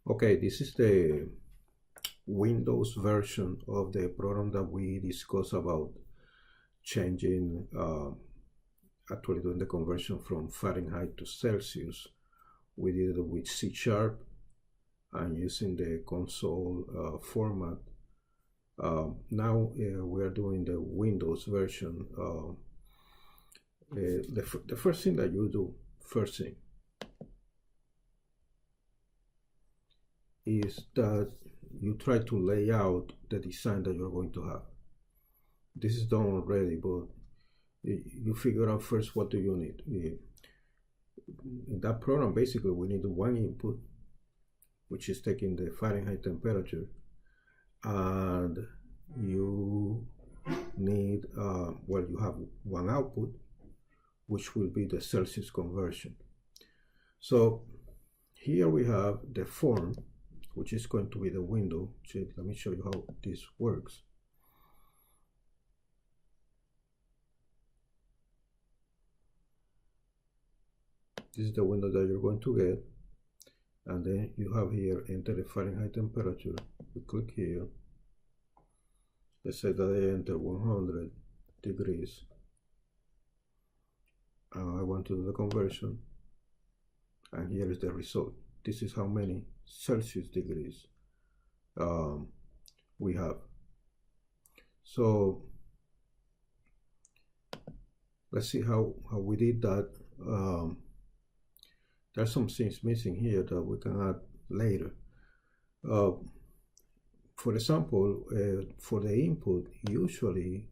Okay, this is the Windows version of the program that we discussed about changing, actually doing the conversion from Fahrenheit to Celsius. We did it with C# and using the console format. Now we are doing the Windows version. The first thing that you do, is that you try to lay out the design that you're going to have. This is done already, but you figure out first what do you need. In that program, basically, we need one input, which is taking the Fahrenheit temperature, and you need, you have one output, which will be the Celsius conversion. So here we have the form, which is going to be the window. So let me show you how this works. This is the window that you're going to get. And then you have here, enter the Fahrenheit temperature. We click here. Let's say that I enter 100 degrees. I want to do the conversion. And here is the result. This is how many Celsius degrees we have. So let's see how we did that. There's some things missing here that we can add later. For example, for the input, usually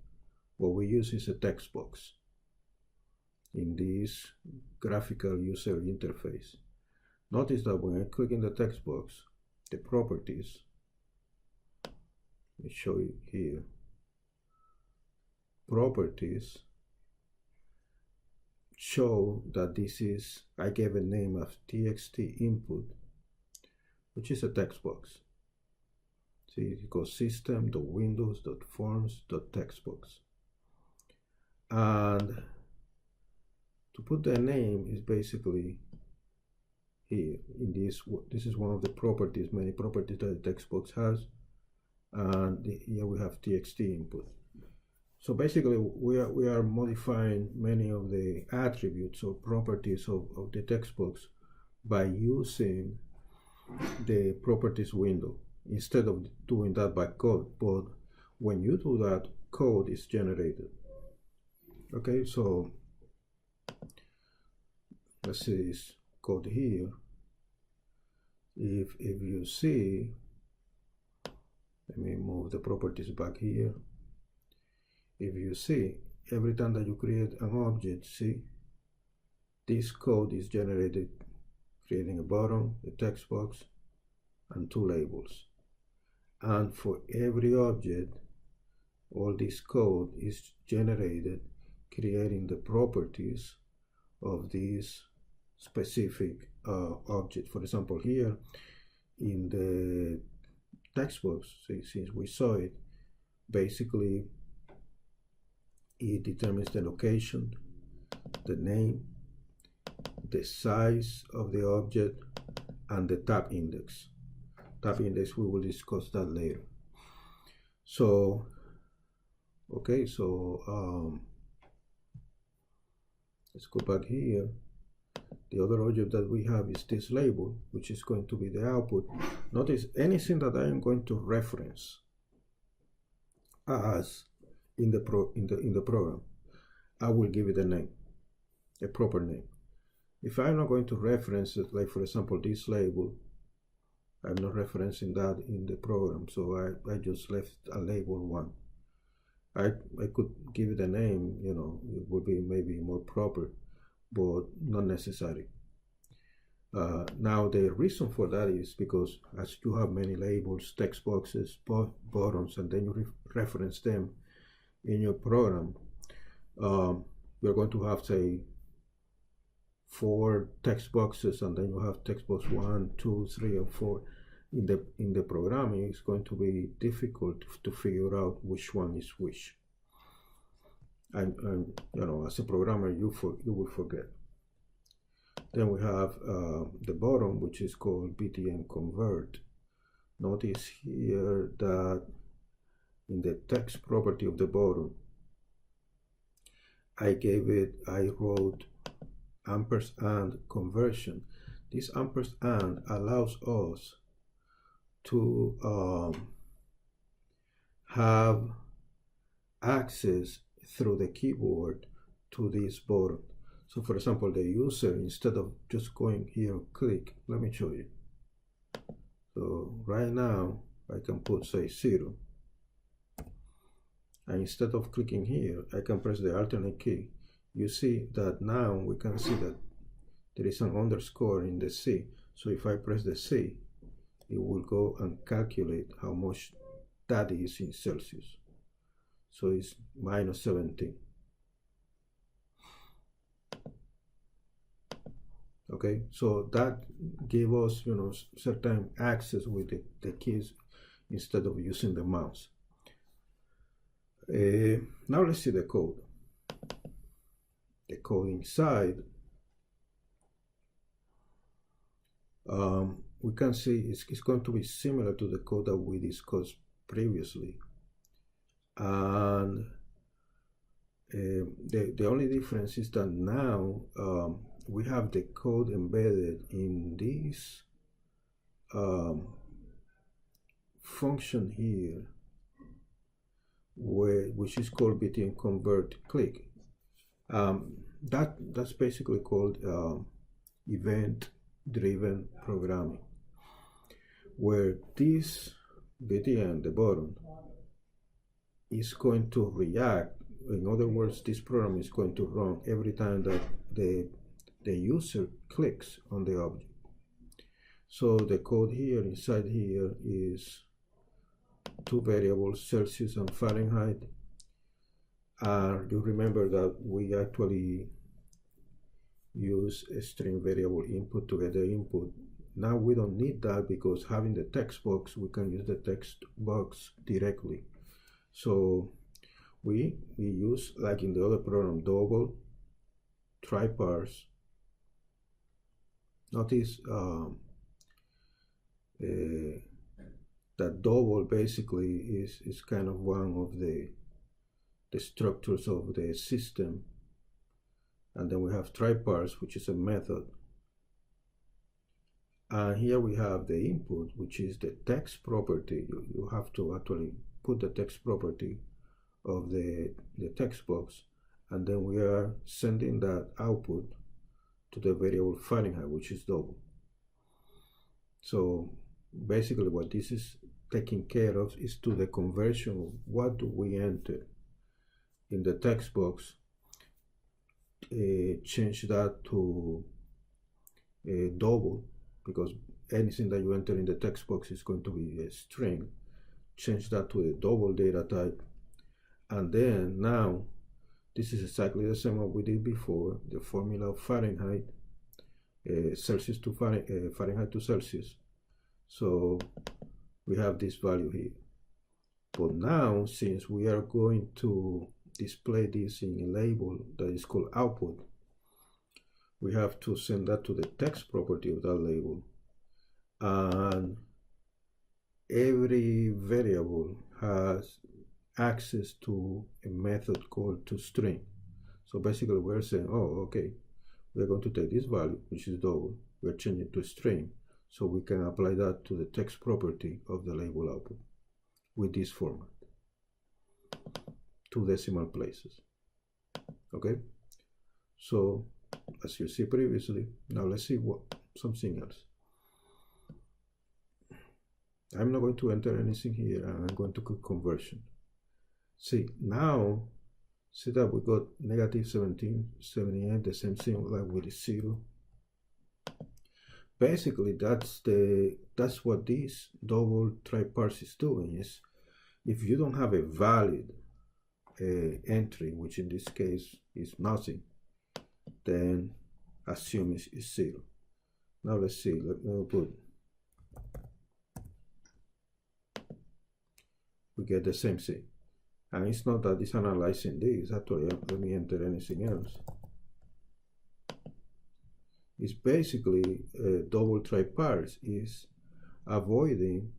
what we use is a text box in this graphical user interface. Notice that when I click in the text box, the properties, let me show you here, properties show that this is, I gave a name of txt input, which is a text box. See, it goes system.windows.forms.textbox. And to put the name is basically here in this is one of the properties, many properties that the text box has, and here we have txt input. So basically we are modifying many of the attributes or properties of the text box by using the properties window instead of doing that by code. But when you do that, code is generated. Okay, so let's see this code here. If you see, let me move the properties back here. If you see, every time that you create an object, see, this code is generated, creating a button, a text box, and two labels. And for every object, all this code is generated, creating the properties of this specific object. For example, here in the text box, since we saw it, basically it determines the location, the name, the size of the object, and the tab index. Tab index, we will discuss that later. So, okay, so let's go back here. The other object that we have is this label, which is going to be the output. Notice anything that I am going to reference as in the program, I will give it a name, a proper name. If I'm not going to reference it, like for example this label, I'm not referencing that in the program, so I just left a label 1. I could give it a name, you know, it would be maybe more proper, but not necessary. Now the reason for that is because as you have many labels, text boxes, buttons, and then you reference them in your program, you're going to have, say, 4 text boxes, and then you have text box 1, 2, 3, and 4. In the programming, it's going to be difficult to figure out which one is which. And you know, as a programmer, you will forget. Then we have the bottom, which is called btn convert. Notice here that in the text property of the bottom, I wrote ampersand conversion. This ampersand allows us to have access through the keyboard to this button. So for example, the user, instead of just going here and click, let me show you. So right now I can put, say, 0, and instead of clicking here, I can press the alternate key. You see that now we can see that there is an underscore in the C. So if I press the C, it will go and calculate how much that is in Celsius. So it's minus 17. Okay, so that gave us, certain access with the keys instead of using the mouse. Now let's see the code. The code inside, we can see it's going to be similar to the code that we discussed previously, and the only difference is that now we have the code embedded in this function here, which is called btn convert click. That's basically called event-driven programming, where this btn, the button, is going to react. In other words, this program is going to run every time that the user clicks on the object. So the code here, inside here, is two variables, Celsius and Fahrenheit. You remember that we actually use a string variable input to get the input. Now we don't need that, because having the text box, we can use the text box directly. So we use, like in the other program, double, try parse. Notice that double basically is kind of one of the structures of the system. And then we have try parse, which is a method. And here we have the input, which is the text property. You have to actually put the text property of the text box, and then we are sending that output to the variable Fahrenheit, which is double. So basically what this is taking care of is to the conversion of what do we enter in the text box, change that to double, because anything that you enter in the text box is going to be a string. Change that to a double data type, and then now this is exactly the same what we did before, the formula of Fahrenheit, Celsius to Fahrenheit to Celsius. So we have this value here. But now, since we are going to display this in a label that is called output, we have to send that to the text property of that label. And every variable has access to a method called toString. So basically we're saying, oh, okay, we're going to take this value, which is double, we're changing to string, so we can apply that to the text property of the label output with this format, 2 decimal places. Okay, so as you see previously, now let's see something else. I'm not going to enter anything here, and I'm going to click conversion. See, now, see that we got negative 1778, the same thing like with the 0. Basically, that's what this double try parse is doing. Is if you don't have a valid entry, which in this case is nothing, then assume it's 0. Now let's see. Let me put. We get the same thing. And it's not that it's analyzing this, actually, let me enter anything else. is basically double try parse, is avoiding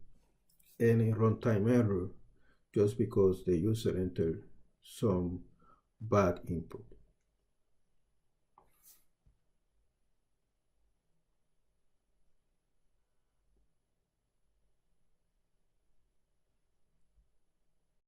any runtime error just because the user entered some bad input.